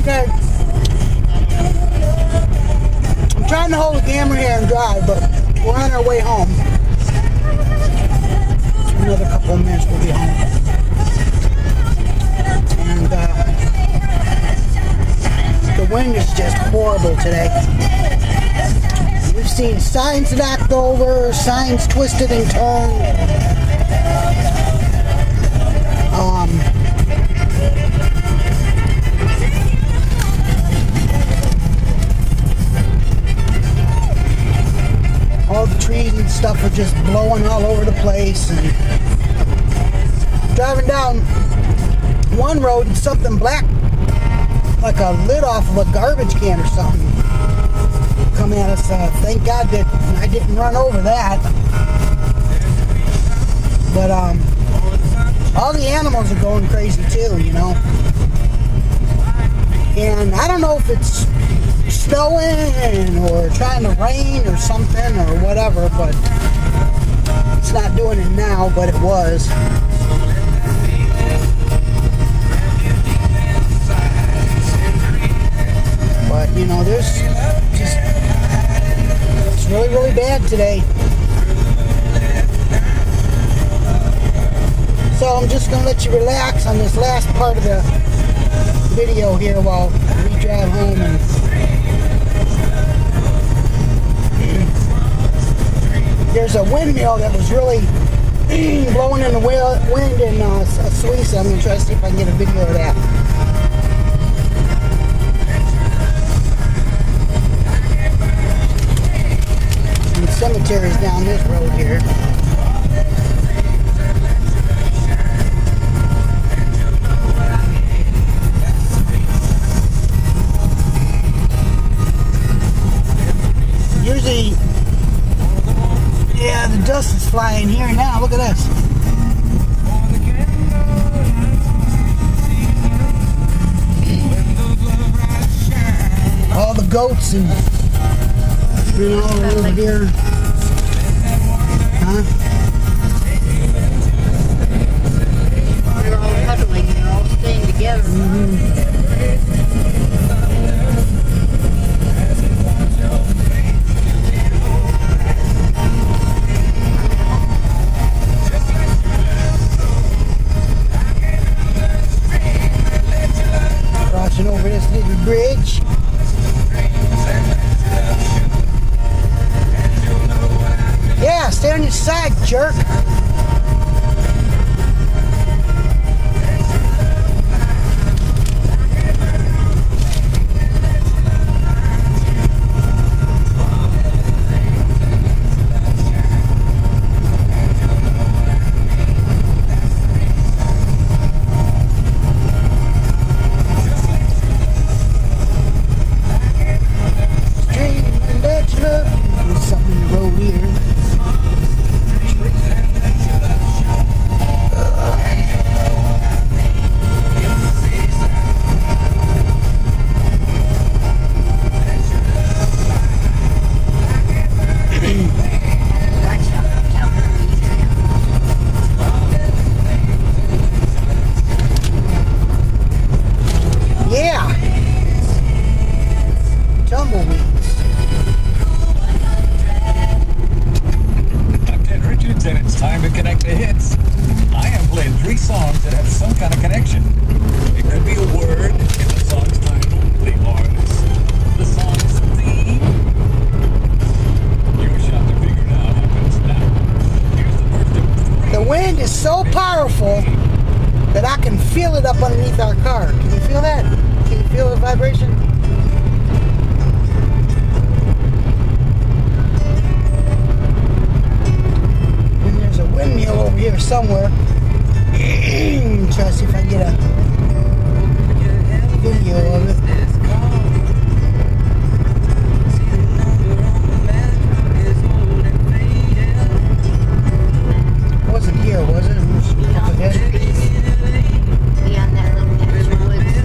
Okay. I'm trying to hold the camera here and drive, but we're on our way home. Another couple of minutes we'll be home. And the wind is just horrible today. We've seen signs knocked over, signs twisted and turned. All the trees and stuff are just blowing all over the place. And driving down one road and something black, like a lid off of a garbage can or something, come at us. Thank God that I didn't run over that. But all the animals are going crazy too, you know. And I don't know if it's snowing or trying to rain or something or whatever, but it's not doing it now, but it was. But you know, there's just, it's really, really bad today. So I'm just going to let you relax on this last part of the video here while we drive home. And there's a windmill that was really blowing in the wind in Suiza. I'm going to try to see if I can get a video of that. And the cemetery's down this road here. Usually, yeah, the dust is flying here now. Look at this. All the goats and, you know, over here. Huh? They're all huddling. They're all staying together. Mm-hmm. Over this little bridge. Yeah, stay on your side, jerk. So powerful that I can feel it up underneath our car. Can you feel that? Can you feel the vibration? And there's a windmill over here somewhere. Try to see if I can get a video of it. Wasn't here, was it? Beyond that little patch of woods.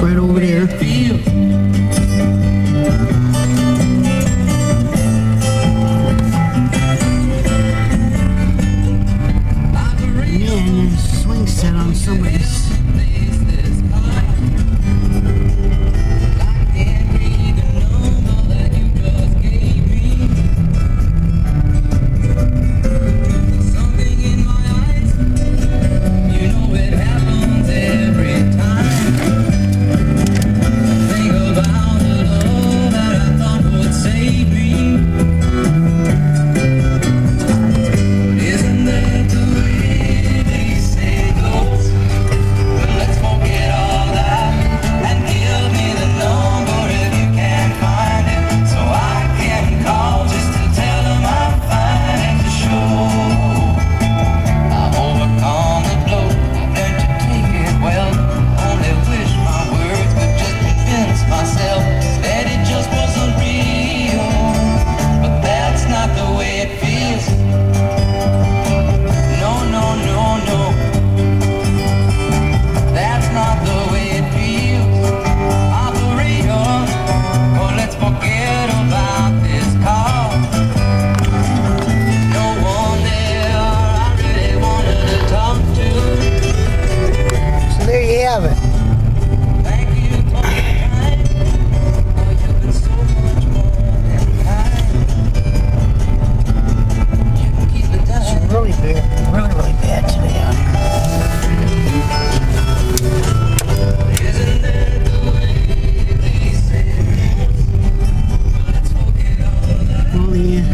right over there. Man, there's a swing set on somebody's.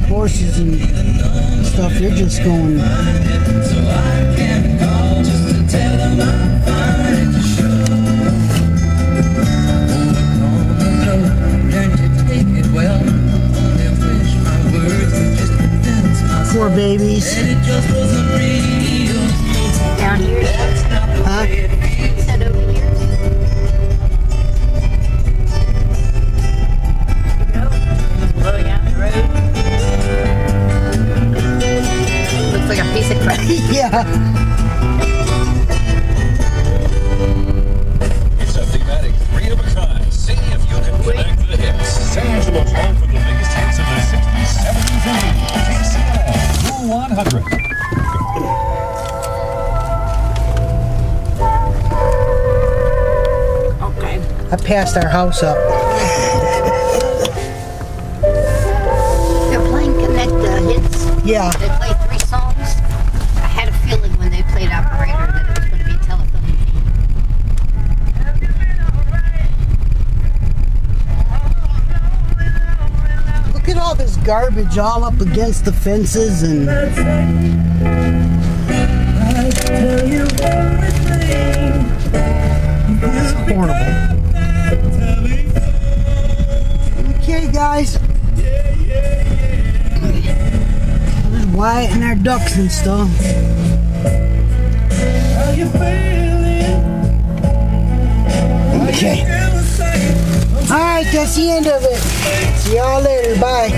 Horses and stuff, they're just going. Poor babies. Down here? Huh? Is that over here? Blowing out the road. Looks like a piece of crap. Yeah. It's a thematic three of a kind. See if you can connect the hits. San Angelo's home for the biggest hits of the 60s, 70s, and 80s. TCM 100. Okay. I passed our house up. They're playing Connect the Hits. Yeah. They played 3 songs. I had a feeling when they played Operator that it was going to be a telephone theme. Look at all this garbage all up against the fences and. It's horrible. Okay, guys. There's Wyatt and our ducks and stuff. Okay. Alright, that's the end of it. See y'all later. Bye.